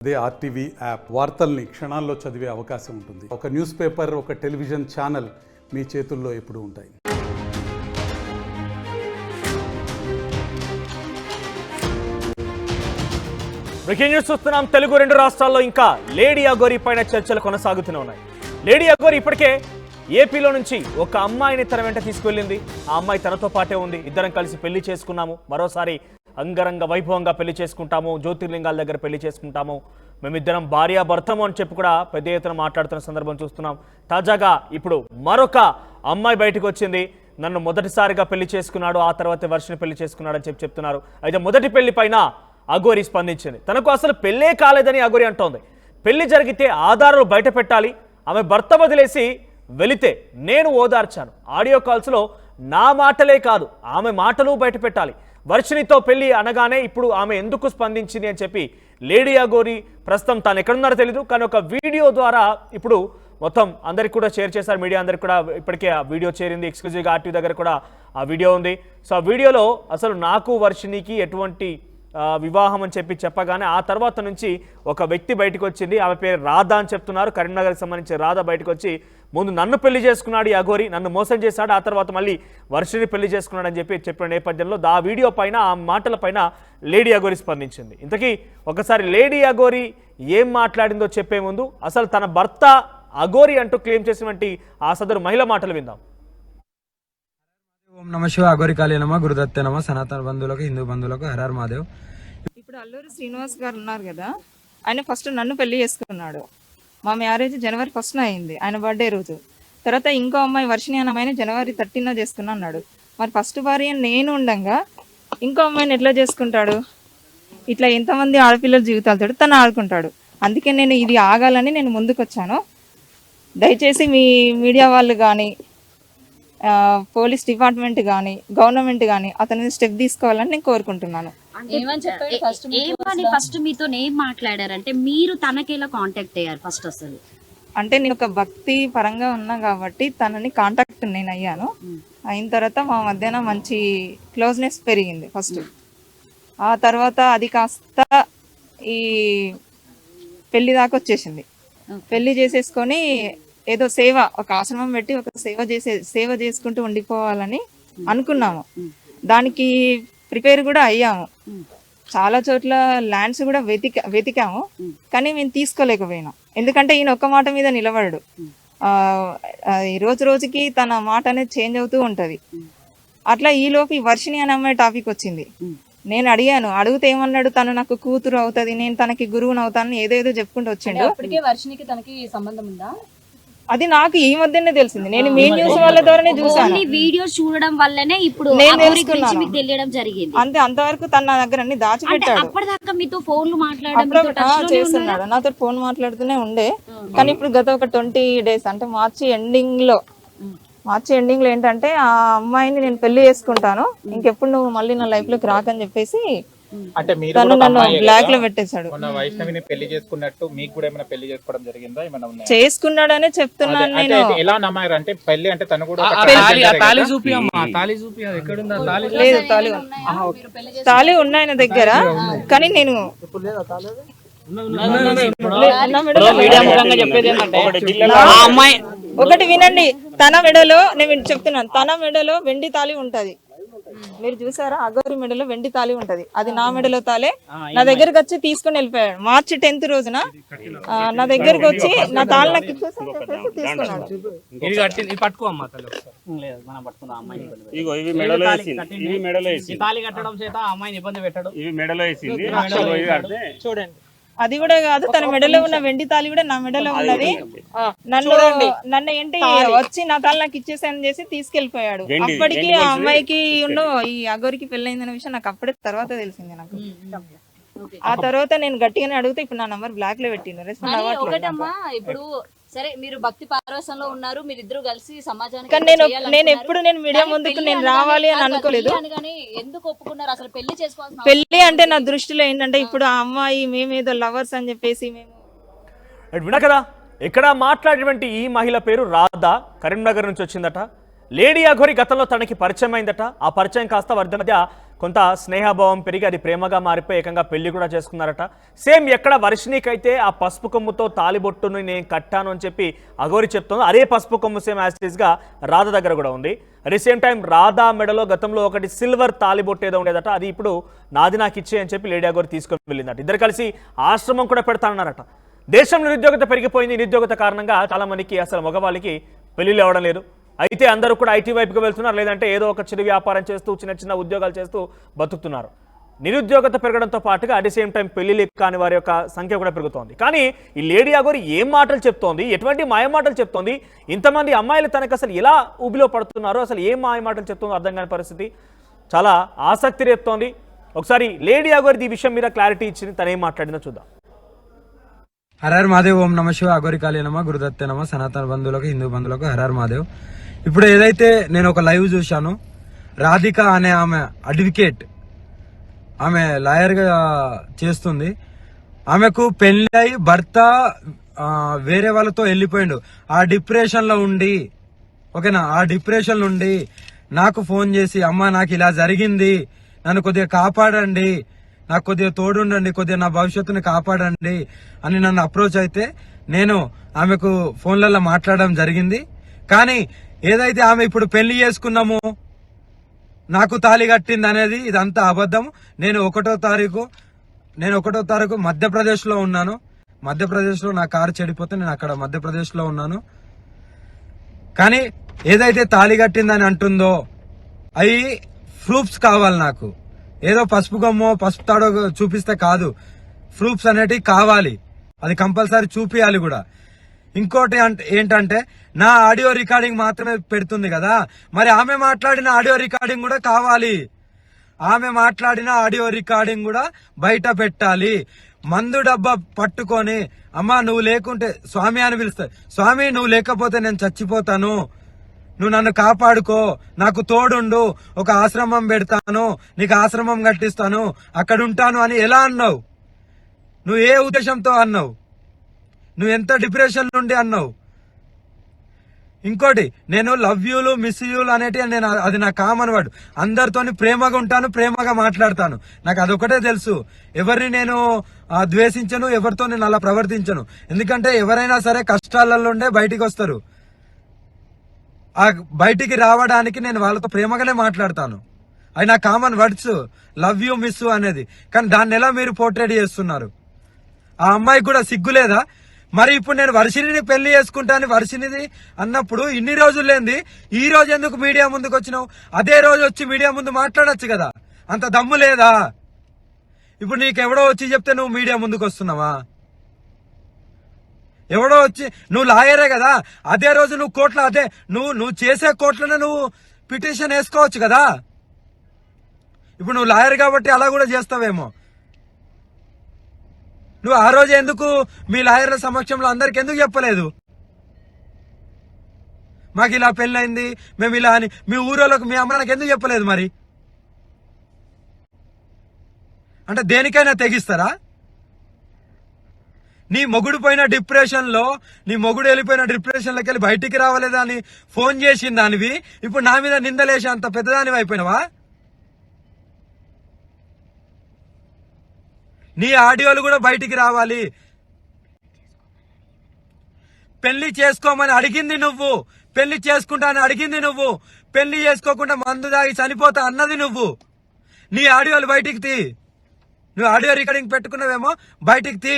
అదే RTV app వార్తల్ని క్షణాల్లో చదివే అవకాశం ఉంటుంది. ఒక న్యూస్ పేపర్, ఒక టెలివిజన్ ఛానల్ మీ చేతుల్లో ఎప్పుడూ ఉంటాయి. బ్రేకింగ్ న్యూస్ చూస్తున్నాం. తెలుగు రెండు రాష్ట్రాల్లో ఇంకా లేడీ అఘోరి పైన చర్చలు కొనసాగుతూనే ఉన్నాయి. లేడీ అఘోరి ఇప్పటికే ఏపీలో నుంచి ఒక అమ్మాయిని తన వెంట తీసుకువెళ్ళింది. ఆ అమ్మాయి తనతో పాటే ఉంది. ఇద్దరం కలిసి పెళ్లి చేసుకున్నాము, మరోసారి అంగరంగ వైభవంగా పెళ్లి చేసుకుంటాము, జ్యోతిర్లింగాల దగ్గర పెళ్లి చేసుకుంటాము, మేమిద్దరం భార్యాభర్తము అని చెప్పి కూడా పెద్ద ఎత్తున మాట్లాడుతున్న సందర్భం చూస్తున్నాం. తాజాగా ఇప్పుడు మరొక అమ్మాయి బయటకు వచ్చింది. నన్ను మొదటిసారిగా పెళ్లి చేసుకున్నాడు, ఆ తర్వాత వర్షని పెళ్లి చేసుకున్నాడు అని చెప్తున్నారు. అయితే మొదటి పెళ్లి పైన అఘోరి స్పందించింది. తనకు అసలు పెళ్ళే కాలేదని అఘోరి అంటోంది. పెళ్లి జరిగితే ఆధారాలు బయట పెట్టాలి, ఆమె భర్త వదిలేసి వెళితే నేను ఓదార్చాను. ఆడియో కాల్స్లో నా మాటలే కాదు ఆమె మాటలు బయట పెట్టాలి. వర్షినితో పెళ్లి అనగానే ఇప్పుడు ఆమె ఎందుకు స్పందించింది అని చెప్పి లేడీ అఘోరి ప్రస్తుతం తాను ఎక్కడున్నారో తెలీదు, కానీ ఒక వీడియో ద్వారా ఇప్పుడు మొత్తం అందరికి కూడా షేర్ చేశారు. మీడియా అందరికి కూడా ఇప్పటికే ఆ వీడియో చేరింది. ఎక్స్క్లూజివ్గా ఆర్టీవీ దగ్గర కూడా ఆ వీడియో ఉంది. సో ఆ వీడియోలో అసలు నాకు వర్షినికి ఎటువంటి వివాహం అని చెప్పగానే ఆ తర్వాత నుంచి ఒక వ్యక్తి బయటకు వచ్చింది. ఆమె పేరు రాధా అని చెప్తున్నారు. కరీంనగర్కి సంబంధించి రాధా బయటకు వచ్చి ముందు నన్ను పెళ్లి చేసుకున్నాడు ఈ అఘోరి, నన్ను మోసం చేశాడు, ఆ తర్వాత మళ్ళీ వర్షిని పెళ్లి చేసుకున్నాడు అని చెప్పిన నేపథ్యంలో ఆ వీడియో పైన, ఆ మాటల పైన లేడీ అఘోరి స్పందించింది. ఇంతకీ ఒకసారి లేడీ అఘోరి ఏం మాట్లాడిందో చెప్పే ముందు అసలు తన భర్త అఘోరి అంటూ క్లెయిమ్ చేసినటువంటి ఆ సదరు మహిళ మాటలు విందాం. ఓం నమ శివ అఘోరి కాళీ నమ గురుదత్తే నమ సనాతన బంధువులకు హిందూ బంధువులకు హరహర మహాదేవ్. ఇప్పుడు అల్లూరి శ్రీనివాస్ గారు ఉన్నారు కదా, ఆయన ఫస్ట్ నన్ను పెళ్లి చేసుకున్నాడు. మా మ్యారేజ్ జనవరి 1న అయింది, ఆయన బర్త్డే రోజు. తర్వాత ఇంకో అమ్మాయి వర్షిని అనే అమ్మాయిని జనవరి 13న చేసుకున్నా అన్నాడు. మరి ఫస్ట్ భార్య నేను ఉండగా ఇంకో అమ్మాయిని ఎట్లా చేసుకుంటాడు? ఇట్లా ఎంతమంది ఆడపిల్లల జీవితాలతో తను ఆడుకుంటాడు. అందుకే నేను ఇది ఆగాలని నేను ముందుకు వచ్చాను. దయచేసి మీ మీడియా వాళ్ళు కానీ, పోలీస్ డిపార్ట్మెంట్ కానీ, గవర్నమెంట్ కానీ అతని స్టెప్ తీసుకోవాలని నేను కోరుకుంటున్నాను. ఫస్ట్ మీతో ఏం మాట్లాడారంటే మీరు తనకి ఎలా కాంటాక్ట్ అయ్యారు ఫస్ట్? అసలు అంటే నేను ఒక భక్తి పరంగా ఉన్నా కాబట్టి తనని కాంటాక్ట్ నేను అయ్యాను. అయిన తర్వాత మా మధ్యన మంచి క్లోజ్నెస్ పెరిగింది ఫస్ట్. ఆ తర్వాత అది కాస్త ఈ పెళ్లి దాకా వచ్చేసింది. పెళ్లి చేసేసుకొని ఏదో సేవ, ఒక ఆశ్రమం పెట్టి ఒక సేవ చేసుకుంటూ ఉండిపోవాలని అనుకున్నాము. దానికి ప్రిపేర్ కూడా అయ్యాము. చాలా చోట్ల ల్యాండ్స్ కూడా వెతికాము, కానీ మేము తీసుకోలేకపోయినాం. ఎందుకంటే ఈయన ఒక్క మాట మీద నిలబడడు. రోజు రోజుకి తన మాట అనేది చేంజ్ అవుతూ ఉంటది. అట్లా ఈలోపు ఈ వర్షిని అనే అమ్మాయి టాపిక్ వచ్చింది. నేను అడిగితే ఏమన్నాడు, తను నాకు కూతురు అవుతుంది, నేను తనకి గురువుని అవుతానని ఏదేదో చెప్పుకుంటూ వచ్చిండు. వర్షినికి తనకి సంబంధం ఉందా? అది నాకు ఈ మధ్యనే తెలిసింది. నేను మీ న్యూస్ వాళ్ళ ద్వారానే చూసాను. వీడియో చూడడం వల్లనే ఇప్పుడు నేను తెలుసుకున్నాను. తెలియడం జరిగింది. అంతే, అంతవరకు తన నా దగ్గర అన్ని దాచిపెట్టాడు. అప్పటిదాకా మీతో ఫోన్లు మాట్లాడడం చేస్తున్నాడు, నాతో ఫోన్ మాట్లాడుతూనే ఉండే. కానీ ఇప్పుడు గత ఒక 20 days అంటే మార్చి ఎండింగ్ లో ఏంటంటే ఆ అమ్మాయిని నేను పెళ్లి చేసుకుంటాను, ఇంకెప్పుడు నువ్వు మళ్ళీ నా లైఫ్ లోకి రాకని చెప్పేసి అంటే మీరు తను నన్ను బ్లాక్ లో పెట్టేశాడు. వైష్ణవిని పెళ్లి చేసుకున్నట్టు మీకు కూడా ఏమైనా పెళ్లి చేసుకోవడం జరిగిందా? ఏమైనా ఉన్నాయా? చేసుకున్నాడనే చెప్తున్నాను నేను. ఎలా నమ్మారు అంటే పెళ్లి అంటే తను కూడా లేదు, తాళి ఉన్నాయి నా దగ్గర, కానీ నేను ఒకటి వినండి. తన మెడలో, నేను చెప్తున్నాను, తన మెడలో వెండి తాళి ఉంటది. మీరు చూసారా? అఘోరి మెడలో వెండి తాళి ఉంటది. అది నా మెడలో తాలే. నా దగ్గరకు వచ్చి తీసుకుని వెళ్ళిపోయాడు. మార్చి 10th రోజున నా దగ్గరకు వచ్చి నా తాళి నాకు తీసుకున్నాడు. చూడండి, అది కూడా కాదు, తన మెడలో ఉన్న వెండి తాళి కూడా నా మెడలో ఉన్నది. నన్ను ఏంటి వచ్చి నా తాళి నాకు ఇచ్చేసాను చేసి తీసుకెళ్లిపోయాడు. అప్పటికి ఆ అమ్మాయికి ఈ అఘోరికి పెళ్ళైందనే విషయం నాకు అప్పుడే తర్వాత తెలిసింది. నాకు ఆ తర్వాత నేను గట్టిగానే అడిగితే ఇప్పుడు నా నంబర్ బ్లాక్ లో పెట్టిన రెస్పాండ్ అవ్వట్లేదు. ఇప్పుడు సరే, మీరు భక్తి పారవశంలో ఉన్నారు, మీరిద్దరు కలిసి సమాజానికి. నేను ఎప్పుడు మీడియా ముందుకు నేను రావాలి అని అనుకోలేదు. ఎందుకు ఒప్పుకున్నారు అసలు పెళ్లి చేసుకోవాల్సిన? పెళ్లి అంటే నా దృష్టిలో ఏంటంటే ఇప్పుడు ఆ అమ్మాయి మేమేదో లవర్స్ అని చెప్పేసి మేము వినా కదా. ఇక్కడ మాట్లాడేటువంటి ఈ మహిళ పేరు రాధా, కరీంనగర్ నుంచి వచ్చిందట. లేడీ అఘోరి గతంలో తనకి పరిచయం అయిందట. ఆ పరిచయం కాస్త వారి మధ్య కొంత స్నేహభావం పెరిగి అది ప్రేమగా మారిపోయి ఏకంగా పెళ్లి కూడా చేసుకున్నారట. సేమ్ ఎక్కడ వర్షిణికైతే ఆ పసుపు కొమ్ముతో తాలిబొట్టును నేను కట్టాను అని చెప్పి అఘోరి చెప్తుందో అదే పసుపు కొమ్ము సేమ్ యాస్టీస్గా రాధ దగ్గర కూడా ఉంది. At the same time Radha మెడలో గతంలో ఒకటి సిల్వర్ తాలిబొట్టు ఏదో ఉండేదట, అది ఇప్పుడు నాది నాకు ఇచ్చే అని చెప్పి లేడీ అఘోరి తీసుకొని వెళ్ళిందట. ఇద్దరు కలిసి ఆశ్రమం కూడా పెడతానన్నారట. దేశంలో నిరుద్యోగత పెరిగిపోయింది. నిరుద్యోగత కారణంగా చాలా మందికి అసలు మగవాళ్ళకి పెళ్లిళ్ళు అవ్వడం లేదు. అయితే అందరూ కూడా ఐటీ వైపుకి వెళ్తున్నారు, లేదంటే ఏదో ఒక చిరు వ్యాపారం చేస్తూ చిన్న చిన్న ఉద్యోగాలు చేస్తూ బతుకుతున్నారు. నిరుద్యోగత పెరగడంతో పాటుగా అట్ ది సేమ్ టైం పెళ్లిళ్ళు కాని వారి యొక్క సంఖ్య కూడా పెరుగుతోంది. కానీ ఈ లేడీ అఘోరి ఏం మాటలు చెప్తోంది, ఎటువంటి మాయ మాటలు చెప్తోంది, ఇంతమంది అమ్మాయిలు తనకు అసలు ఎలా ఊబిలో పడుతున్నారో, అసలు ఏం మాయ మాటలు చెప్తుందో అర్థం కాని పరిస్థితి, చాలా ఆసక్తి రేపుతోంది. ఒకసారి లేడీ అఘోరి ఈ విషయం మీద క్లారిటీ ఇచ్చింది, తను ఏం మాట్లాడిందో చూద్దాం. హరహర్ మహాదేవ్, ఓం నమ శివ, అఘోరి కాళీ నమ, గురుదత్తే నమ, సనాతన బంధువులకు హిందూ బంధువులకు హరహర్ మహాదేవ్. ఇప్పుడు ఏదైతే నేను ఒక లైవ్ చూశాను, రాధిక అనే ఆమె అడ్వకేట్, ఆమె లాయర్గా చేస్తుంది. ఆమెకు పెళ్ళై భర్త వేరే వాళ్ళతో వెళ్ళిపోయిండు. ఆ డిప్రెషన్ లో ఉండి, ఓకేనా, ఆ డిప్రెషన్ నుండి నాకు ఫోన్ చేసి, అమ్మ నాకు ఇలా జరిగింది, నన్ను కొద్దిగా కాపాడండి, నాకు కొద్దిగా తోడుండండి, కొద్దిగా నా భవిష్యత్తుని కాపాడండి అని నన్ను అప్రోచ్ అయితే నేను ఆమెకు ఫోన్లలో మాట్లాడడం జరిగింది. కానీ ఏదైతే ఆమె ఇప్పుడు పెళ్లి చేసుకున్నాము, నాకు తాళి కట్టింది అనేది ఇదంతా అబద్ధం. నేను ఒకటో తారీఖు మధ్యప్రదేశ్లో ఉన్నాను. మధ్యప్రదేశ్లో నా కారు చెడిపోతే నేను అక్కడ మధ్యప్రదేశ్లో ఉన్నాను. కానీ ఏదైతే తాళి కట్టిందని అంటుందో అవి ప్రూఫ్స్ కావాలి నాకు. ఏదో పసుపు గమ్మో పసుపు తాడో చూపిస్తే కాదు, ప్రూఫ్స్ అనేటివి కావాలి. అది కంపల్సరీ చూపియాలి కూడా. ఇంకోటి ఏంటంటే నా ఆడియో రికార్డింగ్ మాత్రమే పెడుతుంది కదా, మరి ఆమె మాట్లాడిన ఆడియో రికార్డింగ్ కూడా కావాలి. ఆమె మాట్లాడిన ఆడియో రికార్డింగ్ కూడా బయట పెట్టాలి. మందు డబ్బా పట్టుకొని, అమ్మా నువ్వు లేకుంటే స్వామి అని పిలుస్తాయి, స్వామి నువ్వు లేకపోతే నేను చచ్చిపోతాను, నువ్వు నన్ను కాపాడుకో, నాకు తోడుండు, ఒక ఆశ్రమం పెడతాను, నీకు ఆశ్రమం కట్టిస్తాను, అక్కడ ఉంటాను అని ఎలా అన్నావు? నువ్వు ఏ ఉద్దేశంతో అన్నావు? నువ్వు ఎంత డిప్రెషన్ నుండి అన్నావు? ఇంకోటి, నేను లవ్ యూలు మిస్ యూలు అనేటి నేను అది నా కామన్ వర్డ్. అందరితోని ప్రేమగా ఉంటాను, ప్రేమగా మాట్లాడతాను. నాకు అదొకటే తెలుసు. ఎవరిని నేను ద్వేషించను, ఎవరితో నేను అలా ప్రవర్తించను. ఎందుకంటే ఎవరైనా సరే కష్టాలలో ఉండే బయటికి వస్తారు. ఆ బయటికి రావడానికి నేను వాళ్ళతో ప్రేమగానే మాట్లాడతాను. అవి నా common words, love you miss అనేది. కానీ దాన్ని ఎలా మీరు పోర్ట్రేట్ చేస్తున్నారు? ఆ అమ్మాయికి కూడా సిగ్గులేదా? మరి ఇప్పుడు నేను వర్షిణిని పెళ్లి చేసుకుంటాను, వర్షిణిది అన్నప్పుడు ఇన్ని రోజులు లేంది ఈ రోజు ఎందుకు మీడియా ముందుకు వచ్చినావు? అదే రోజు వచ్చి మీడియా ముందు మాట్లాడొచ్చు కదా, అంత దమ్ము లేదా? ఇప్పుడు నీకెవడో వచ్చి చెప్తే నువ్వు మీడియా ముందుకు వస్తున్నావా? ఎవడో వచ్చి, నువ్వు లాయరే కదా, అదే రోజు నువ్వు కోర్టులో, అదే నువ్వు చేసే కోర్టులోనే నువ్వు పిటిషన్ వేసుకోవచ్చు కదా. ఇప్పుడు నువ్వు లాయర్ కాబట్టి అలా కూడా చేస్తావేమో. నువ్వు ఆ రోజు ఎందుకు మీ లాయర్ల సమక్షంలో అందరికి ఎందుకు చెప్పలేదు? మాకు ఇలా పెళ్ళైంది, మేము ఇలా అని మీ ఊరోళ్ళకు, మీ అమ్మ నాకు ఎందుకు చెప్పలేదు? మరి అంటే దేనికైనా తెగిస్తారా? నీ మొగుడు పోయిన డిప్రెషన్ లో, నీ మొగుడు వెళ్ళిపోయిన డిప్రెషన్ లోకి వెళ్ళి బయటికి రావలేదా అని ఫోన్ చేసిన దానివి ఇప్పుడు నా మీద నిందలేసి అంత పెద్దదానివి అయిపోయినావా? నీ ఆడియోలు కూడా బయటికి రావాలి. పెళ్లి చేసుకోమని అడిగింది నువ్వు, పెళ్లి చేసుకుంటా అని అడిగింది నువ్వు, పెళ్లి చేసుకోకుండా మందు దాగి చనిపోతా అన్నది నువ్వు. నీ ఆడియోలు బయటికి తీ. నువ్వు ఆడియో రికార్డింగ్ పెట్టుకున్నావేమో, బయటికి తీ.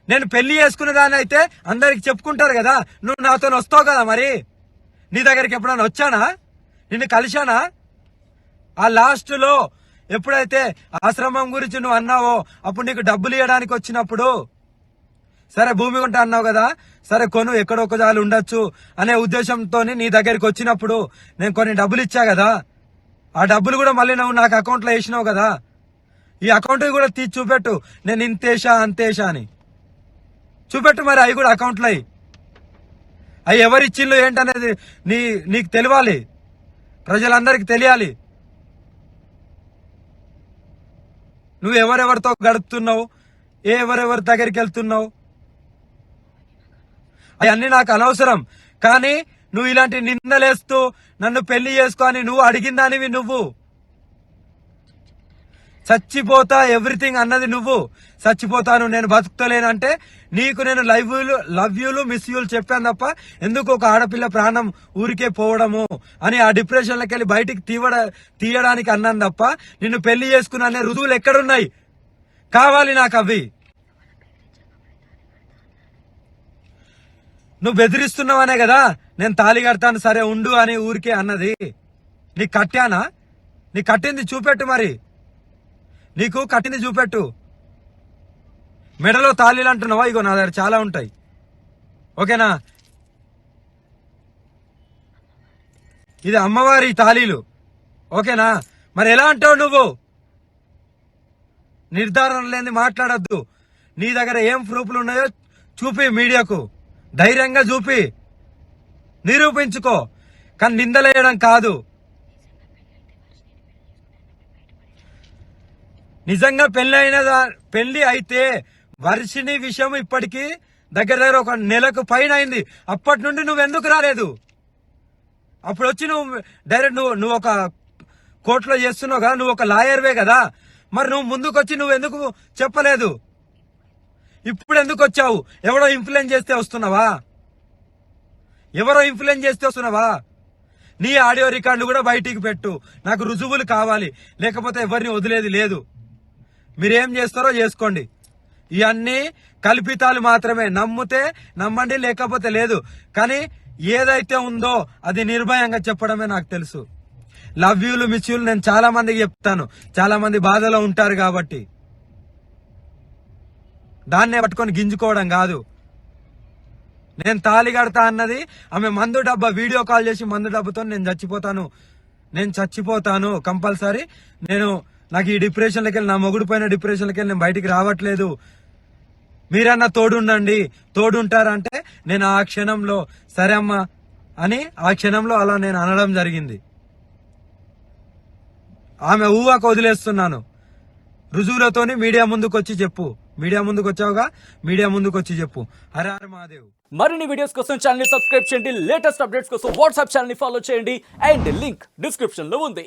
నేను పెళ్లి చేసుకున్న దాని అయితే అందరికి చెప్పుకుంటారు కదా, నువ్వు నాతో వస్తావు కదా. మరి నీ దగ్గరికి ఎప్పుడైనా వచ్చానా? నిన్ను కలిశానా? ఆ లాస్ట్ లో ఎప్పుడైతే ఆశ్రమం గురించి నువ్వు అన్నావో అప్పుడు నీకు డబ్బులు ఇవ్వడానికి వచ్చినప్పుడు, సరే భూమి కొంటా అన్నావు కదా, సరే కొను, ఎక్కడో ఒక జాలు ఉండొచ్చు అనే ఉద్దేశంతో నీ దగ్గరికి వచ్చినప్పుడు నేను కొన్ని డబ్బులు ఇచ్చా కదా, ఆ డబ్బులు కూడా మళ్ళీ నువ్వు నాకు అకౌంట్లో వేసినావు కదా. ఈ అకౌంట్ కూడా తీసి చూపెట్టు, నేను ఇంతేషా అంతేషా అని చూపెట్టు. మరి అవి కూడా అకౌంట్లో అవి ఎవరిచ్చిళ్ళు ఏంటనేది నీకు తెలియాలి, ప్రజలందరికీ తెలియాలి. నువ్వు ఎవరెవరితో గడుపుతున్నావు, ఎవరెవరి దగ్గరికి వెళ్తున్నావు, అవన్నీ నాకు అనవసరం. కానీ నువ్వు ఇలాంటి నిందలేస్తూ నన్ను పెళ్లి చేసుకో అని నువ్వు అడిగిందానివి నువ్వు. చచ్చిపోతా ఎవ్రీథింగ్ అన్నది నువ్వు. చచ్చిపోతాను నేను బతుకుతలేనంటే నీకు నేను లవ్ యూలు మిస్ యూలు చెప్పాను తప్ప ఎందుకు ఒక ఆడపిల్ల ప్రాణం ఊరికే పోవడము అని ఆ డిప్రెషన్లోకి వెళ్ళి బయటికి తీయడానికి అన్నాను తప్ప నిన్ను పెళ్లి చేసుకున్నా అనే రుజువులు ఎక్కడున్నాయి? కావాలి నాకు అవి. నువ్వు బెదిరిస్తున్నావనే కదా నేను తాళి కడతాను సరే ఉండు అని ఊరికే అన్నది. నీకు కట్టానా? నీకు కట్టింది చూపెట్టు, మరి నీకు కట్టింది చూపెట్టు. మెడలో తాళీలు అంటున్నావా? ఇగో నా దగ్గర చాలా ఉంటాయి, ఓకేనా? ఇది అమ్మవారి తాళీలు, ఓకేనా? మరి ఎలా అంటావు నువ్వు? నిర్ధారణ లేని మాట్లాడద్దు. నీ దగ్గర ఏం ప్రూఫ్లు ఉన్నాయో చూపి, మీడియాకు ధైర్యంగా చూపి, నిరూపించుకో. కానీ నిందలేయడం కాదు. నిజంగా పెళ్లి అయితే వర్షిని విషయం ఇప్పటికీ దగ్గర ఒక నెలకు పైన అయింది. అప్పటి నుండి నువ్వు ఎందుకు రాలేదు? అప్పుడు వచ్చి నువ్వు డైరెక్ట్ నువ్వు ఒక కోర్టులో చేస్తున్నావు కదా, నువ్వు ఒక లాయర్వే కదా, మరి నువ్వు ముందుకు వచ్చి నువ్వు ఎందుకు చెప్పలేదు? ఇప్పుడు ఎందుకు వచ్చావు? ఎవరో ఇన్ఫ్లుయెన్స్ చేస్తే వస్తున్నావా? నీ ఆడియో రికార్డులు కూడా బయటికి పెట్టు, నాకు రుజువులు కావాలి, లేకపోతే ఎవరిని వదిలేది లేదు. మీరేం చేస్తారో చేసుకోండి. ఇవన్నీ కల్పితాలు మాత్రమే. నమ్మితే నమ్మండి, లేకపోతే లేదు. కానీ ఏదైతే ఉందో అది నిర్భయంగా చెప్పడమే నాకు తెలుసు. లవ్ యూలు మిస్ యూలు నేను చాలా మందికి చెప్తాను, చాలా మంది బాధలో ఉంటారు కాబట్టి. దాన్నే పట్టుకొని గింజుకోవడం కాదు. నేను తాళి కడతా అన్నది ఆమె మందు డబ్బా వీడియో కాల్ చేసి మందు డబ్బుతో నేను చచ్చిపోతాను కంపల్సరీ, నాకు ఈ డిప్రెషన్లకి వెళ్ళి, నా మొగుడు పైన డిప్రెషన్లకి వెళ్ళి నేను బయటికి రావట్లేదు, మీరన్నా తోడుంటారంటే నేను ఆ క్షణంలో సరే అమ్మా అని ఆ క్షణంలో అలా నేను అనడం జరిగింది. ఆమె ఊహకు వదిలేస్తున్నాను. రుజువులతోని మీడియా ముందుకు వచ్చి చెప్పు. మీడియా ముందుకు వచ్చావుగా, మీడియా ముందుకు వచ్చి చెప్పు. హర హర మహాదేవ్. మరిన్ని వీడియోస్ కోసం ఛానల్ ని సబ్స్క్రైబ్ చేయండి. లేటెస్ట్ అప్డేట్స్ కోసం వాట్సాప్ ఛానల్ ని ఫాలో చేయండి. అండ్ లింక్ డిస్క్రిప్షన్ లో ఉంది.